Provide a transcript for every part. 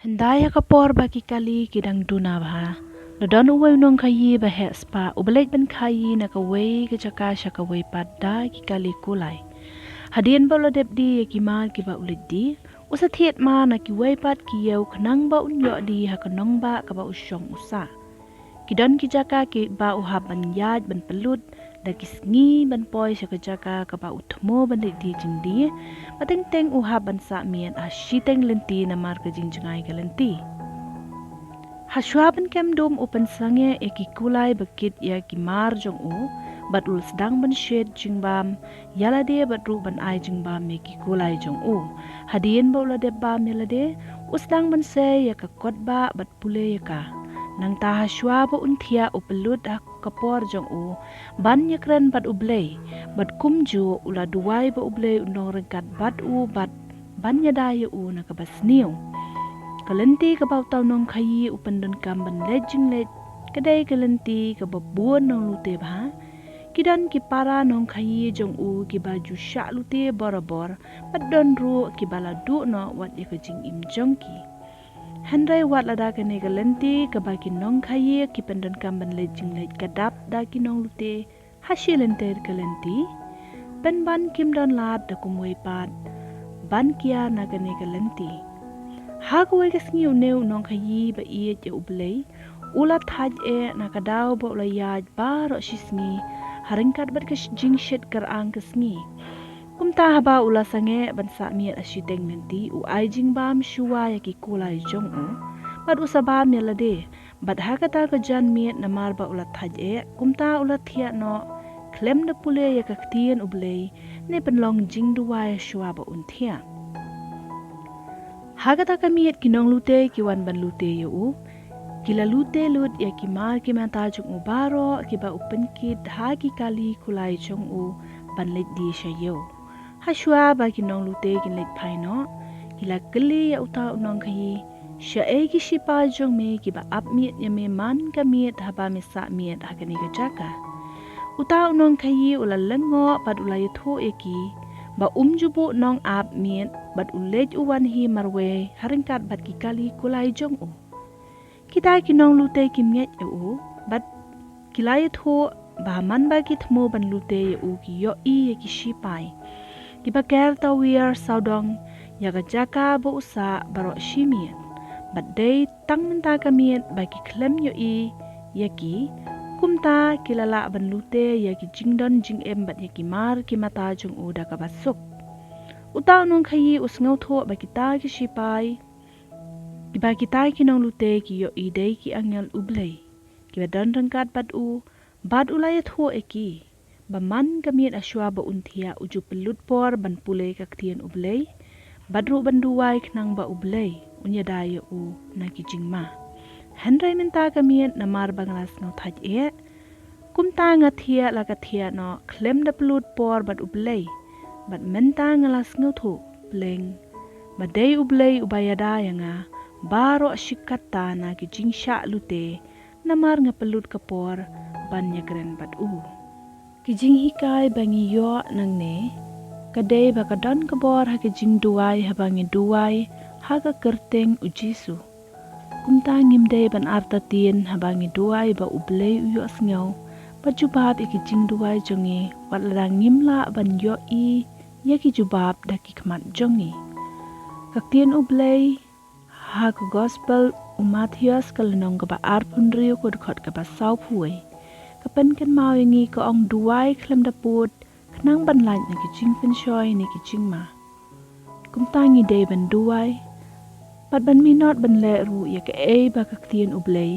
Hendaya kapor bagi kali kidang duna bah. Nodon uwe nong kayi bahe spa ubelet ben kayi na kawai ke jaka syakawai pada ki kali kulai. Hadian bolo depdi ki ma ki ba ulit di. Usa thiet ma na ki wai pat ki yau khnang ba unyo di ha kanong ba ka ba usyong usa. Kidon ki jaka ki ba uhab ban yaj ban pelut da ki sngi ban poi sa jaka ka ba utmo ban di jindi. Pateng teng uhab ban sa mien a shiteng lenti na mar ka jingjngai ka lenti. Haswaban kem dom upan sange eki kulai bakit ya ki mar jong u bat ul sedang ban shed jingbam yala de bat ru ban ai jingbam eki kulai jong u hadien ba ula de bam yala de usdang ban se ya ka kot ba bat pule ya ka nang ta haswa ba unthia upelut ha kapor jong u ban yakren bat ublei bat kumju ula duai ba ublei unong rengkat bat u bat ban yadaya u na ka basniu kalenti ka bau tau nong khayi upan don kam ban lejing lej kadai kalenti ka babuan nong lute ba kidan ki para nong khayi jong u ki baju sha lute borabor pat don ru ki bala du no wat ye ka jing im jong ki handrai wat lada ka ne kalenti ka ba ki nong khayi ki pan don kam ban lejing lej kadap da ki nong lute hasilente kalenti ban kim don lad da kumoi pat ban kia na ka ne kalenti Hagwe kasngi uneu nong khayi ba iye je ublei ula thaj e na kadau ba ula yaj ba ro shisngi haringkat bat kas jing shet kar ang kasngi kumta haba ula sange ban sa miet ashiteng nanti u ai jing bam shuwa ya ki kulai jong u bat usaba melade bat hakata ka jan miet na mar ba ula thaj e kumta ula thia no klem na pule ya ka ktien ublei ne penlong jing duwa shuwa ba unthia Hagata kami et kinong lute kiwan ban lute yu kila lute lut ya ki mar ki mata jung u baro ki ba upen kit ha ki kali kulai jong u ban let di sha yo hashwa ba kinong lute kin let phai no kila kli ya uta unong khi sha e ki shipa jong me ki ba ap miet ya me man ka miet ha ba me sa miet ha kani ka jaka uta unong khi ula lengo pad ula yatho e ki ba jubu nong ap miet bat ulej uwan hi marwe haringkat bat ki kali kulai jong u kita kinong lute ki miet u bat kilai tho ba man ba ki thmo ban lute u ki yo i ki shipai ki ba ker ta wir saudong ya ga jaka bo usa baro shimiet bat dei tang menta ka miet ba ki klem yo i ya ki kumta kilala ban lute ya ki jingdon jing em bat ya ki mar ki mata jong u da ka basuk Utang nong khayi usngau tho ba kita ki shipai ki ba kita ki nong lute ki yo idei ki angyal ublei ki ba don rangkat bad ulai tho eki ba man kamiet aswa ba unthia uju pelut por ban pule ka ktien ublei badru banduai khnang ba ublei unya daya u na ki jingma handrai menta kamiet na mar banglas no thaj e kumta nga thia la ka thia no klem da pelut por bat ublei bat menta ngalas nguthu pleng badai ublei ubayada yanga baro shikata na ki jingsha lute namar nga pelut kapor ban nyagren bat u ki jing hikai bangi yo nang ne kadai ba kadon kabor ha ki jing duai ha bangi duai ha ka kerteng ujisu kumta ngimdei ban arta tien ha bangi duai ba ublei uyo asngau pajubab iki jing duai jongi wat ladang ngimla ban yo i yaki jubab daki kmat jongi kaktien ublei ha ku gospel Mathias kalenong ka ba arpun rio ko dkhot ka ba sau phuai kapen kan mau yangi ko ong duai klem da put khnang ban lain na ki jing pen shoi ni ki jing ma kumtangi de ban duai pat ban minot ban le ru ya ka e ba kaktien ublei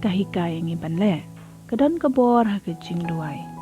kahikai yangi ban le kadon ka bor ha ka jing duai